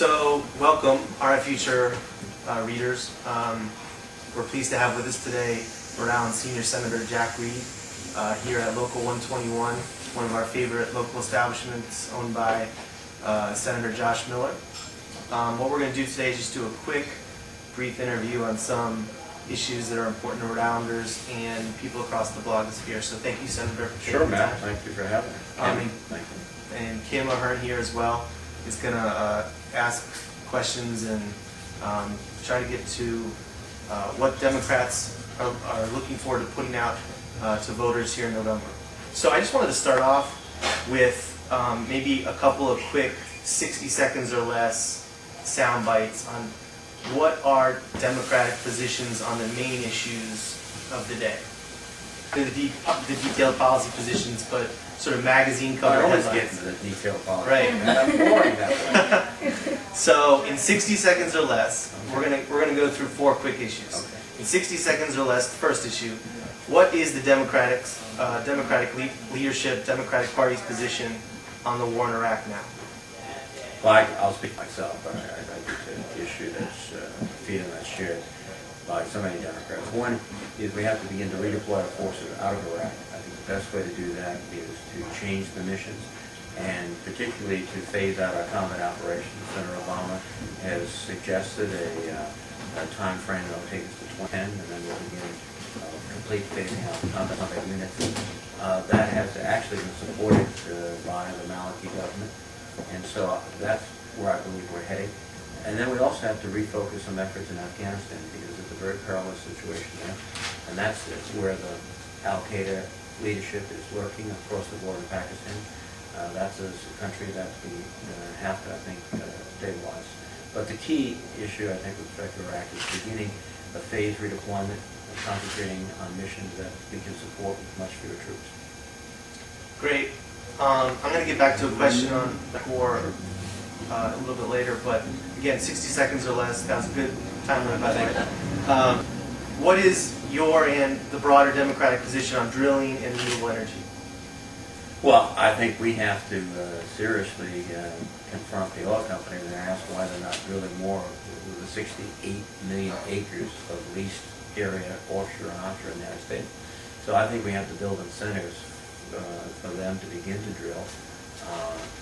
So, welcome, RF Future readers. We're pleased to have with us today Rhode Island Senior Senator Jack Reed here at Local 121, one of our favorite local establishments owned by Senator Josh Miller. What we're going to do today is just do a quick, brief interview on some issues that are important to Rhode Islanders and people across the blogosphere. So thank you, Senator, for taking the time. Matt. Thank you for having me. Thank you. And Kim O'Hearn here as well is going to ask questions and try to get to what Democrats are looking forward to putting out to voters here in November. So I just wanted to start off with maybe a couple of quick 60 seconds or less sound bites on what are Democratic positions on the main issues of the day. The detailed policy positions, but sort of magazine cover headlines. I always get into the detailed policy. Right. I'm boring that way. So in 60 seconds or less, okay, we're gonna go through 4 quick issues. Okay. In 60 seconds or less, the first issue: what is the Democratic leadership, Democratic Party's position on the war in Iraq now? Well, I'll speak myself, but I think it's an issue that's feeling that's shared by so many Democrats. One is we have to begin to redeploy our forces out of Iraq. I think the best way to do that is to change the missions, and particularly to phase out our combat operations. Senator Obama has suggested a time frame that will take us to 2010, and then we'll begin complete phasing out combat units. That has actually been supported by the Maliki government, and so that's where I believe we're heading. And then we also have to refocus some efforts in Afghanistan, because it's a very perilous situation there, and that's where the Al-Qaeda leadership is lurking across the border in Pakistan. That's a country that we have to, I think, stabilize. But the key issue, I think, with respect to Iraq is beginning a phased redeployment, concentrating on missions that we can support with much fewer troops. Great. I'm going to get back to a question on the war a little bit later, but again, 60 seconds or less. That was a good time limit, by the way. What is your and the broader Democratic position on drilling and renewable energy? Well, I think we have to seriously confront the oil companies and ask why they're not drilling more of the 68 million acres of leased area offshore and onshore in the United States. So I think we have to build incentives for them to begin to drill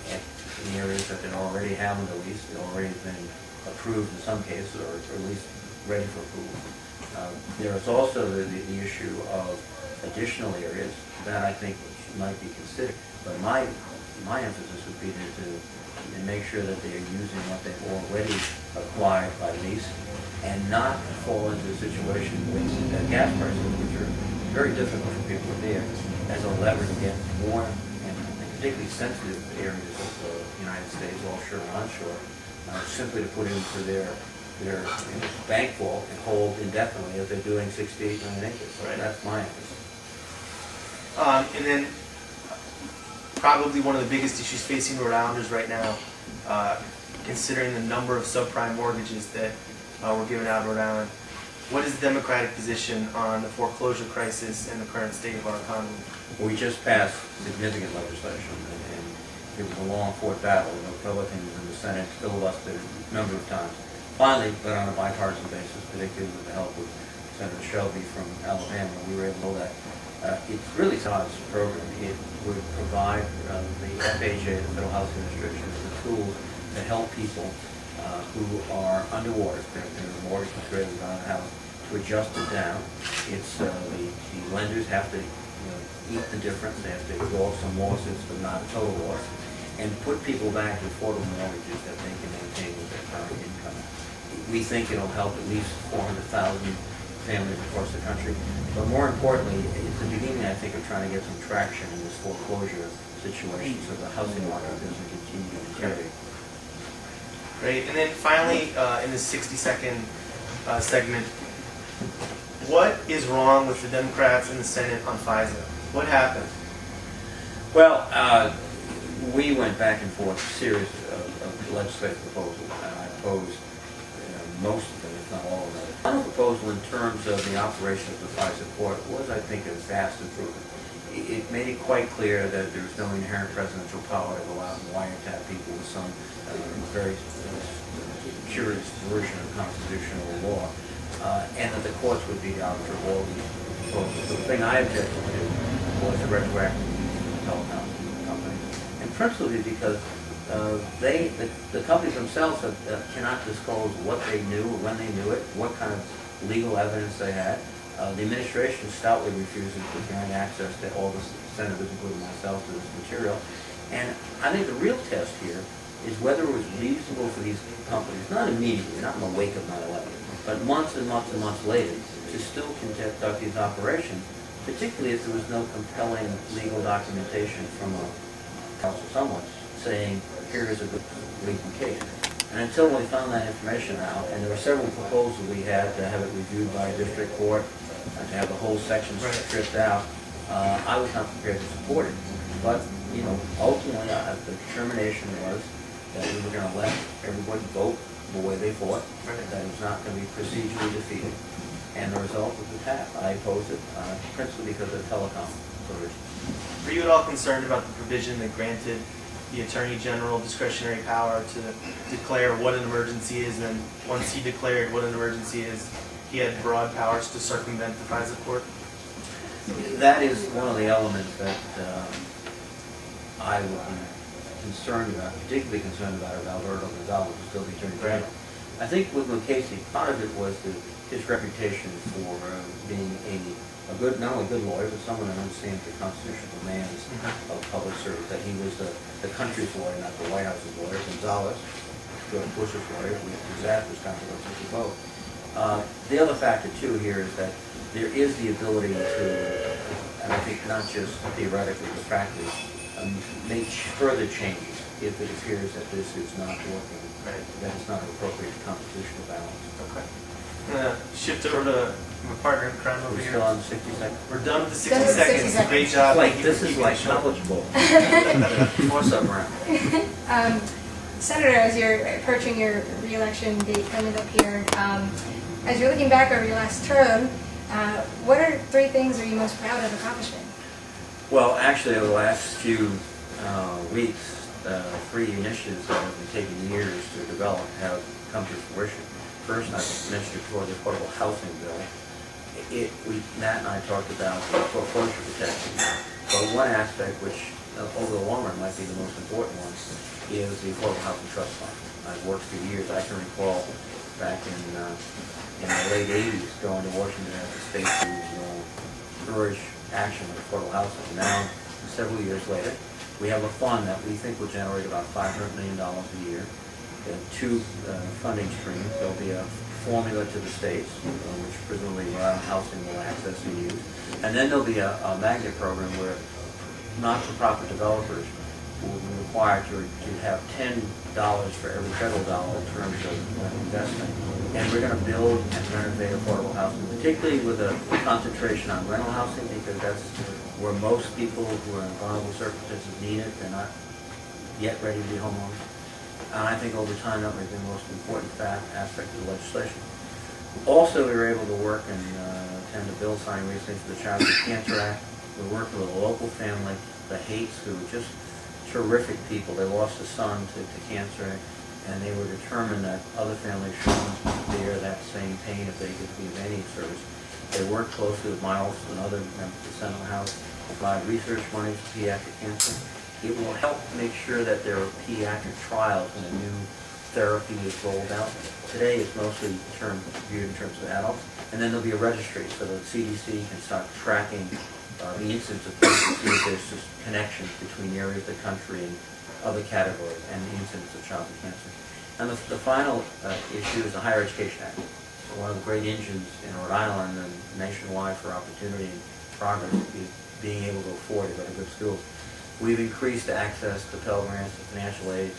in areas that they already have on the lease. They've already been approved in some cases, or at least ready for approval. There is also the issue of additional areas that I think might be considered. But my emphasis would be to make sure that they are using what they've already acquired by lease, and not fall into a situation with gas prices, which are very difficult for people there, as a lever to get more, and particularly sensitive areas of the United States, offshore and onshore, simply to put into their bank vault and hold indefinitely if they're doing 68 million acres. So right. That's my emphasis. And then probably one of the biggest issues facing Rhode Islanders right now, considering the number of subprime mortgages that were given out in Rhode Island. What is the Democratic position on the foreclosure crisis and the current state of our economy? We just passed significant legislation, and it was a long-fought battle. The Republicans in the Senate filibustered a number of times. Finally, but on a bipartisan basis, particularly with the help of Senator Shelby from Alabama, we were able to hold that. It's really Todd's program. It would provide the FHA, the Federal Housing Administration, the tools to help people who are underwater, their mortgage is greater than a house, to adjust it down. It's the lenders have to eat the difference. They have to go off some losses, but not a total loss, and put people back to affordable mortgages that they can maintain with their current income. We think it'll help at least 400,000 families across the country. But more importantly, it's the beginning, I think, of trying to get some traction in this foreclosure situation, so the housing market doesn't continue to deteriorate. Great. And then finally, in this 60-second segment, what is wrong with the Democrats in the Senate on FISA? What happened? Well, we went back and forth a series of legislative proposals, and I opposed most of them, if not all of them. The final proposal in terms of the operation of the FISA court was, I think, a vast improvement. it made it quite clear that there was no inherent presidential power to go out and wiretap people with some very curious version of constitutional law, and that the courts would be the arbiter of all these proposals. The thing I objected to was the retroactive use of the telecom company, and principally because the companies themselves cannot disclose what they knew or when they knew it, what kind of legal evidence they had. The administration stoutly refuses to grant access to all the senators, including myself, to this material. And I think the real test here is whether it was reasonable for these companies, not immediately, not in the wake of 9/11, but months and months and months later, to still conduct these operations, particularly if there was no compelling legal documentation from a counsel someone saying, here is a good legal case. And until we found that information out, and there were several proposals we had to have it reviewed by a district court, and to have the whole section stripped out, I was not prepared to support it. But, you know, ultimately, the determination was that we were going to let everybody vote the way they thought, that it was not going to be procedurally defeated. And the result was the tap. I opposed it, principally because of the telecom provision. Were you at all concerned about the provision that granted the Attorney General discretionary power to declare what an emergency is, and then once he declared what an emergency is, he had broad powers to circumvent the FISA court? That is one of the elements that I would be concerned about, particularly concerned about Alberto Gonzalez, who's still the Attorney General. I think with Mukasey, part of it was his reputation for being a good, not only good lawyer, but someone who understands the constitutional demands of public service, that he was the country's lawyer, not the White House's lawyer. Gonzalez, George Bush's lawyer, with disastrous consequences to both. The other factor, too, here is that there is the ability to, and I think not just theoretically, but practically, make further changes if it appears that this is not working, that it's not an appropriate constitutional balance. Okay. I'm going to shift over to my partner in crime over We're here. still on 60 seconds. We're done with the 60 Done with the 60 seconds. seconds. Great job. Like, Thank you this for is keeping like it short. knowledgeable. What's up, Brown? Senator, as you're approaching your re-election date coming up here, as you're looking back over your last term, what are 3 things are you most proud of accomplishing? Well, actually, over the last few weeks, 3 initiatives that have been taking years to develop have come to fruition. First, I mentioned before, the affordable housing bill. Matt and I talked about the foreclosure protection. But one aspect which, over the long run, might be the most important one, is the Affordable Housing Trust Fund. I've worked for years. I can recall back in the late 80s going to Washington as a state to urge action on affordable housing. Now, several years later, we have a fund that we think will generate about $500 million a year. There are 2 funding streams. There will be a formula to the states, which presumably Rhode Island Housing will access and use. And then there will be a magnet program where not-for-profit developers will be required to have $10 for every federal dollar in terms of investment. And we're going to build and renovate affordable housing, particularly with a concentration on rental housing, because that's where most people who are in vulnerable circumstances need it. They're not yet ready to be homeowners. And I think over time that may be the most important aspect of the legislation. Also, we were able to work and attend a bill signing recently for the Childhood Cancer Act. We're working with a local family, the Hates, who were just terrific people. They lost a son to cancer, and they were determined that other families shouldn't bear that same pain if they could be of any service. They worked closely with my office and other members of the Senate House to provide research money for pediatric cancer. It will help make sure that there are pediatric trials when a new therapy is rolled out. Today it's mostly viewed in terms of adults, and then there'll be a registry so that the CDC can start tracking the incidence of cancer, see if there's just connections between areas of the country and other categories and the incidence of childhood cancer. And the final issue is the Higher Education Act. So one of the great engines in Rhode Island and nationwide for opportunity and progress is being able to afford to go to good schools. We've increased access to Pell Grants and financial aids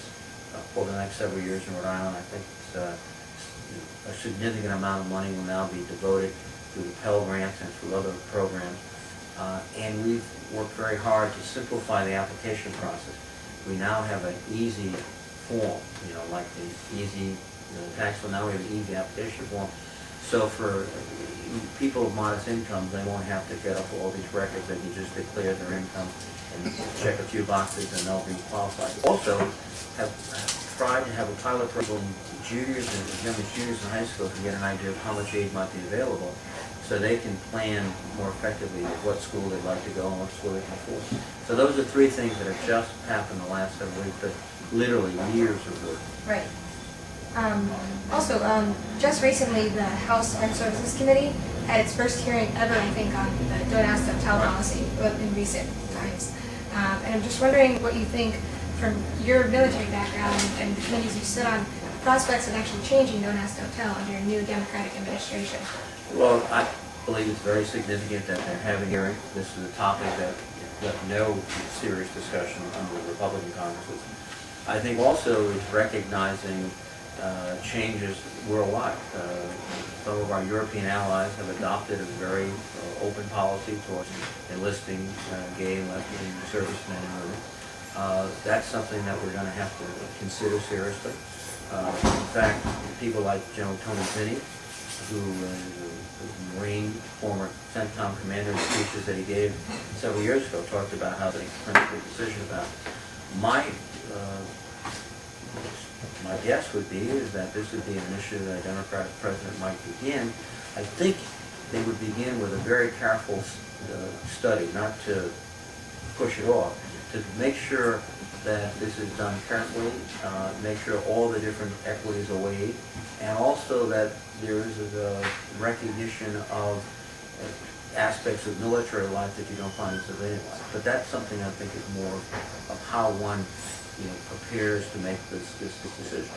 over the next several years in Rhode Island. I think it's, a significant amount of money will now be devoted to the Pell Grants and through other programs. And we've worked very hard to simplify the application process. We now have an easy form, like the easy tax form. Now we have an easy application form. So for people of modest incomes, they won't have to get up all these records. They can just declare their income and check a few boxes and they'll be qualified. Also, have tried to have a pilot program juniors and as young as juniors in high school to get an idea of how much aid might be available so they can plan more effectively what school they'd like to go and what school they can afford. So those are three things that have just happened the last several weeks, but literally years of work. Right. Also, just recently, the House Armed Services Committee had its first hearing ever, I think, on the Don't Ask, Don't Tell policy in recent times. And I'm just wondering what you think from your military background and the committees you sit on, prospects of actually changing Don't Ask, Don't Tell under a new Democratic administration. Well, I believe it's very significant that they're having a hearing. This is a topic that got no serious discussion under the Republican Congresses. I think also it's recognizing changes worldwide. Some of our European allies have adopted a very open policy towards enlisting gay and lesbian servicemen and women. That's something that we're going to have to consider seriously. In fact, people like General Tony Zinni, who is a Marine, former CENTCOM commander, in speeches that he gave several years ago, talked about how they principal decision about. My guess would be is that this would be an issue that a Democratic president might begin. I think they would begin with a very careful study, not to push it off, to make sure that this is done carefully, make sure all the different equities are weighed, and also that there is a recognition of aspects of military life that you don't find in civilian life. But that's something I think is more of how one prepares to make this decision.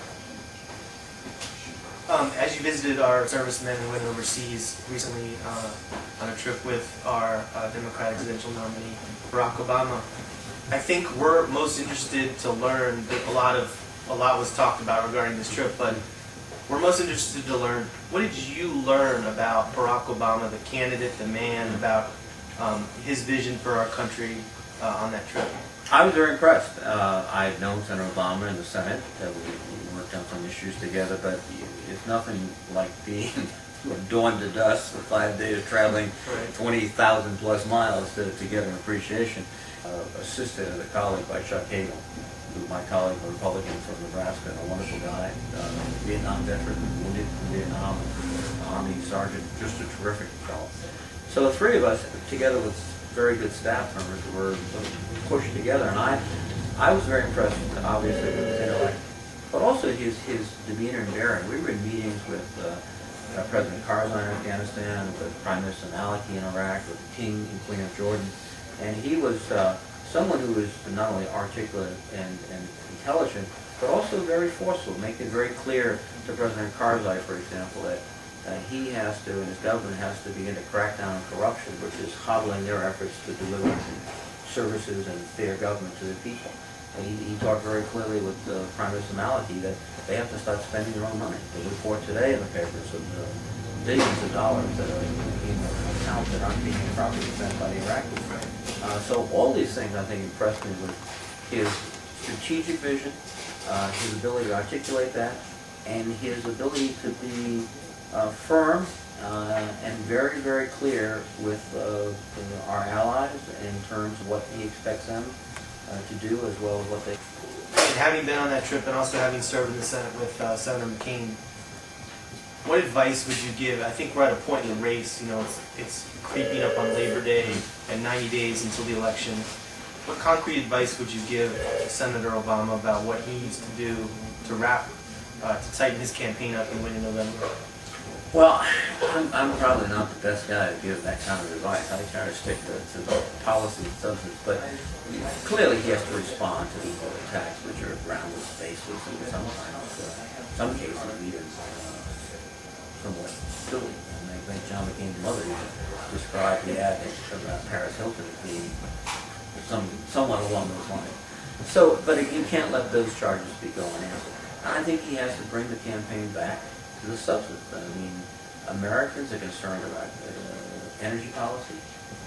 As you visited our servicemen and women overseas recently on a trip with our Democratic presidential nominee, Barack Obama, I think we're most interested to learn that a lot was talked about regarding this trip, but we're most interested to learn, what did you learn about Barack Obama, the candidate, the man, about his vision for our country on that trip? I was very impressed. I had known Senator Obama in the Senate. We worked on some issues together, but it's nothing like being dawn to dusk for 5 days traveling 20,000 plus miles to get an appreciation. Assisted as a colleague by Chuck Hagel, who my colleague, a Republican from Nebraska, and a wonderful guy, Vietnam veteran, wounded in Vietnam, Army sergeant, just a terrific fellow. So the three of us, together with very good staff members, were pushed together, and I was very impressed, obviously, with his intellect, but also his demeanor and bearing. We were in meetings with President Karzai in Afghanistan, with Prime Minister Maliki in Iraq, with the King and Queen of Jordan, and he was someone who was not only articulate and intelligent, but also very forceful, making it very clear to President Karzai, for example, that he has to, and his government has to begin to crack down on corruption, which is hobbling their efforts to deliver services and fair government to the people. And he talked very clearly with Prime Minister Maliki that they have to start spending their own money. They report today in the papers of billions of dollars that are in accounts that aren't being properly spent by the Iraqis. So all these things, I think, impressed me with his strategic vision, his ability to articulate that, and his ability to be firm and very, very clear with our allies in terms of what he expects them to do, as well as what they... And having been on that trip and also having served in the Senate with Senator McCain, what advice would you give? I think we're at a point in the race, it's creeping up on Labor Day and 90 days until the election. What concrete advice would you give to Senator Obama about what he needs to do to tighten his campaign up and win in November? Well, I'm probably not the best guy to give that kind of advice. I try to stick to the policy and substance, but clearly he has to respond to these attacks, which are groundless, baseless, and sometimes, some cases, even somewhat silly. And I think John McCain's mother described the ad about Paris Hilton as being somewhat along those lines. So, but you can't let those charges be going unanswered. I think he has to bring the campaign back to the substance. I mean, Americans are concerned about energy policy,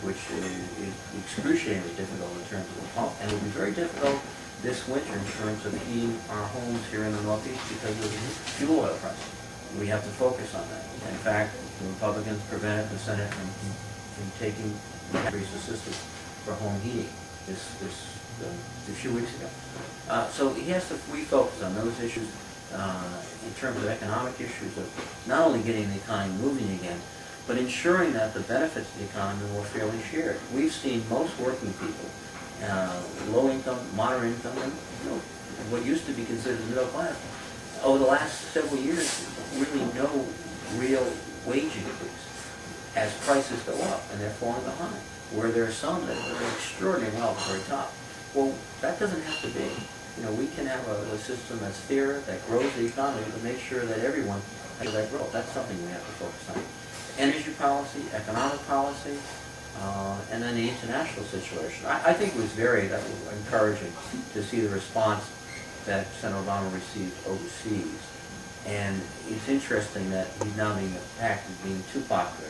which is excruciatingly difficult in terms of the pump, and it will be very difficult this winter in terms of heating our homes here in the Northeast because of fuel oil prices. we have to focus on that. In fact, the Republicans prevented the Senate from taking increased assistance for home heating a few weeks ago. So he has to refocus on those issues in terms of economic issues of not only getting the economy moving again, but ensuring that the benefits of the economy are more fairly shared. We've seen most working people, low income, moderate income, and what used to be considered the middle class, over the last several years, really no real wage increase as prices go up and they're falling behind. Where there are some that are extraordinarily well at the very top. Well, that doesn't have to be. We can have a system that's fairer, that grows the economy, to make sure that everyone has that growth. That's something we have to focus on. Energy policy, economic policy, and then the international situation. I think it was very encouraging to see the response that Senator Obama received overseas. And it's interesting that he's now being attacked as being too popular,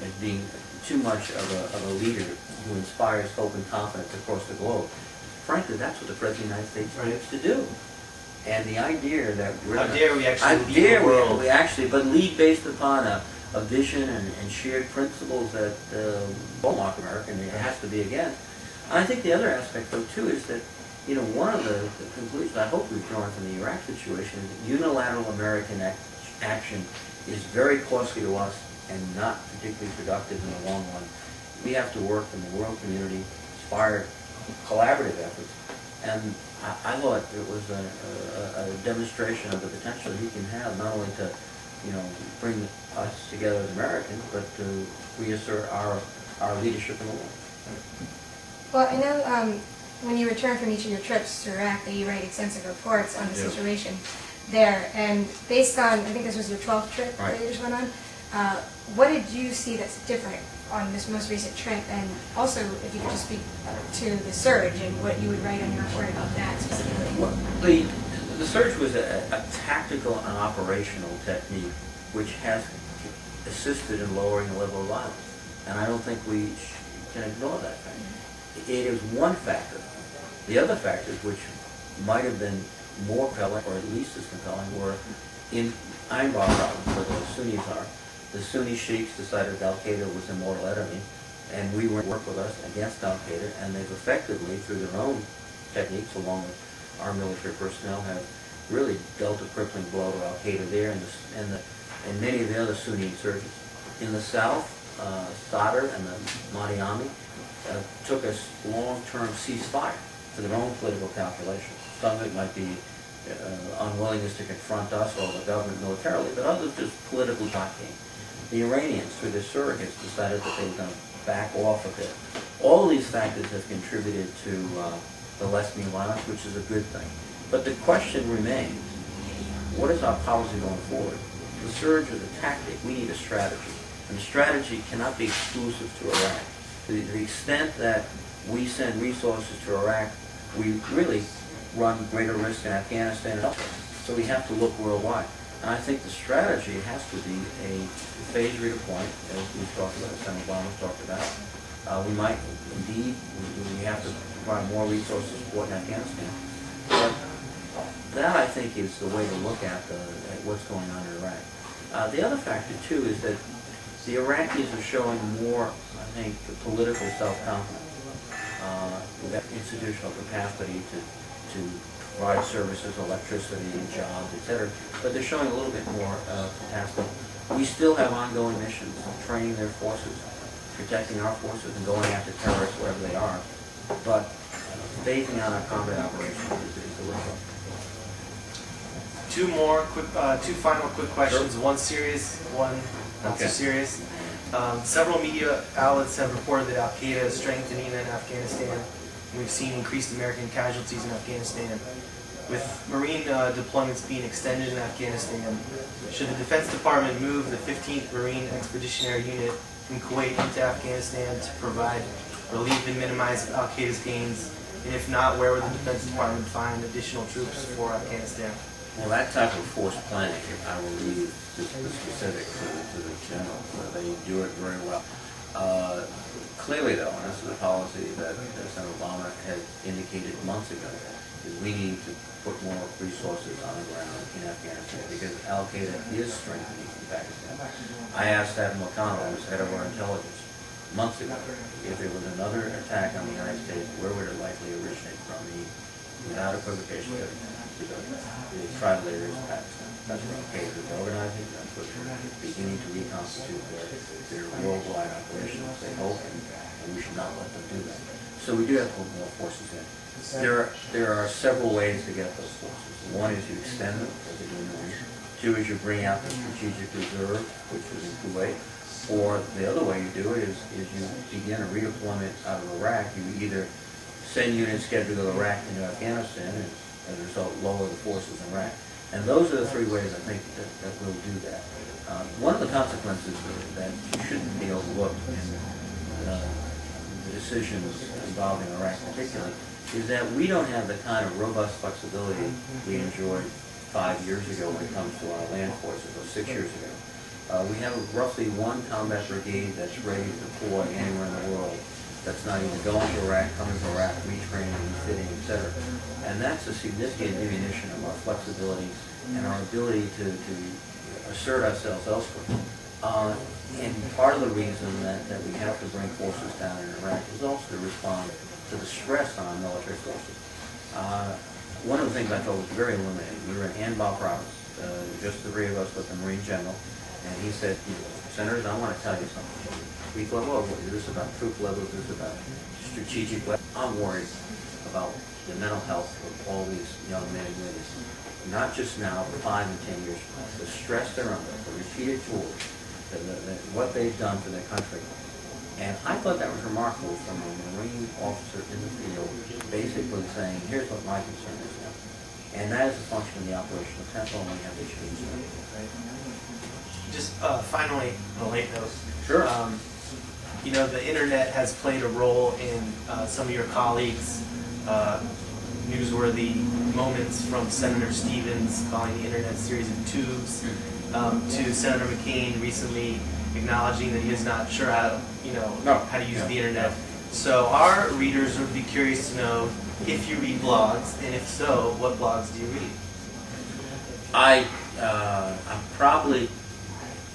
as being too much of a leader who inspires hope and confidence across the globe. Frankly, that's what the President of the United States needs to do. And the idea that we're how dare we actually lead the world? But lead based upon a vision and shared principles that hallmark America, and it has to be again. And I think the other aspect, though, too, is that one of the conclusions I hope we've drawn from the Iraq situation is that unilateral American action is very costly to us and not particularly productive in the long run. We have to work in the world community, inspire collaborative efforts, and I thought it was a demonstration of the potential he can have, not only to bring us together as Americans, but to reassert our leadership in the world. Well, I know when you return from each of your trips to Iraq that you write extensive reports on the situation there, and based on, I think this was your 12th trip that you just went on, what did you see that's different on this most recent trip? And also, if you could just speak to the surge and what you would write on your report about that specifically. Well, the surge was a tactical and operational technique which has assisted in lowering the level of violence. And I don't think we can ignore that fact. It is one factor. The other factors, which might have been more compelling, or at least as compelling, were in Ainbar province, where the Sunnis are. The Sunni sheikhs decided Al-Qaeda was a mortal enemy, and we were to work with us against Al-Qaeda, and they've effectively, through their own techniques, along with our military personnel, have really dealt a crippling blow to Al-Qaeda there and many of the other Sunni insurgents. In the south, Sadr and the Mahdi took a long-term ceasefire for their own political calculations. Some of it might be unwillingness to confront us or the government militarily, but others just political jockeying. The Iranians, through their surrogates, decided that they were going to back off a bit. All of these factors have contributed to the lessening violence, which is a good thing. But the question remains, what is our policy going forward? The surge is a tactic. We need a strategy. And the strategy cannot be exclusive to Iraq. To the extent that we send resources to Iraq, we really run greater risk in Afghanistan and elsewhere. So we have to look worldwide. And I think the strategy has to be a phased redeployment, as we've talked about, as Senator Obama talked about. We might, indeed, we have to provide more resources to support in Afghanistan. But that, I think, is the way to look at what's going on in Iraq. The other factor, too, is that the Iraqis are showing more, I think, political self-confidence. We've got institutional capacity to provide services, electricity, jobs, etc. But they're showing a little bit more capacity. We still have ongoing missions, training their forces, protecting our forces, and going after terrorists wherever they are. But phasing out our combat operations is the way to go. Two final quick questions. Sure. One serious, one not so Okay. serious. Several media outlets have reported that Al-Qaeda is strengthening in Afghanistan. We've seen increased American casualties in Afghanistan. With Marine deployments being extended in Afghanistan, should the Defense Department move the 15th Marine Expeditionary Unit from Kuwait into Afghanistan to provide relief and minimize Al-Qaeda's gains? And if not, where would the Defense Department find additional troops for Afghanistan? Well, that type of force planning, I will leave the specifics to the generals. They do it very well. Clearly, though, and this is a policy that Senator Obama had indicated months ago, is we need to put more resources on the ground in Afghanistan because Al-Qaeda is strengthening in Pakistan. I asked Admiral McConnell, who's head of our intelligence, months ago, if there was another attack on the United States, where would it likely originate from? He, without equivocation, said the tribal areas of Pakistan. That's where Al-Qaeda is organizing, that's where they're beginning to reconstitute their worldwide operations, they hope, and we should not let them do that. So we do have to put more forces in. There are several ways to get those forces. One is you extend them, as they do in the region. Two is you bring out the strategic reserve, which is in Kuwait. Or the other way you do it is you begin a redeployment out of Iraq. You either send units scheduled to Iraq into Afghanistan and as a result lower the forces in Iraq. And those are the three ways I think that will do that. One of the consequences that shouldn't be overlooked in the decisions involving Iraq particularly is that we don't have the kind of robust flexibility we enjoyed 5 years ago when it comes to our land forces, or 6 years ago. We have roughly one combat brigade that's ready to deploy anywhere in the world that's not even going to Iraq, coming to Iraq, retraining, refitting, etc. And that's a significant diminution of our flexibility and our ability to assert ourselves elsewhere. And part of the reason that we have to bring forces down in Iraq is also to respond to the stress on our military forces. One of the things I thought was very illuminating, we were in Anbar province, just the three of us with the Marine General, and he said, Senators, I want to tell you something. We thought, well, is this about troop levels, is this about strategic weapons? I'm worried about the mental health of all these young men and women, not just now, but 5 and 10 years from now. The stress they're under, the repeated tours, what they've done for their country. And I thought that was remarkable from a Marine officer in the field, basically saying, here's what my concern is now. And that is a function of the operational tempo, and we have issues. Just finally, on a late note. Sure. You know, the internet has played a role in some of your colleagues' newsworthy moments, from Senator Stevens calling the internet a series of tubes, to Senator McCain recently acknowledging that he is not sure how to, how to use the internet. So our readers would be curious to know if you read blogs, and if so, what blogs do you read? I'm probably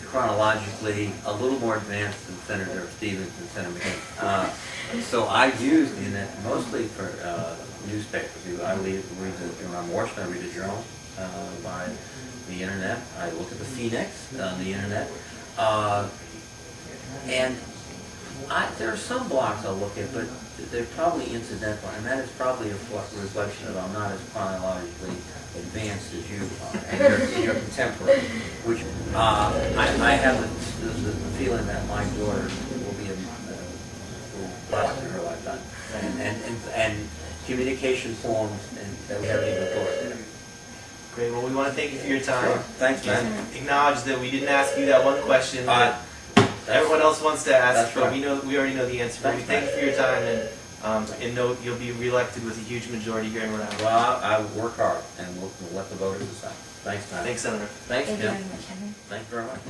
chronologically a little more advanced than Senator Stevens and Senator McCain. So I use the internet mostly for newspapers. I read around Washington, I read a journal by the internet. I look at the Phoenix on the internet. And there are some blogs I'll look at, but they're probably incidental, and that is probably a reflection of I'm not as chronologically advanced as you are, and you're contemporary, which I have the feeling that my daughter will be blessed in her lifetime, and communication forms that we haven't even thought of. Great. Well, we want to thank you for your time. Sure. Thanks, man. And acknowledge that we didn't ask you that one question that everyone else wants to ask, but we already know the answer. But we thank you for your time, and know you'll be reelected with a huge majority here in Rhode Island. Well, I will work hard, and we'll let the voters decide. Thanks, man. Thanks, Senator. Thanks, Thank you Jim. very much, Henry. Thank you very much.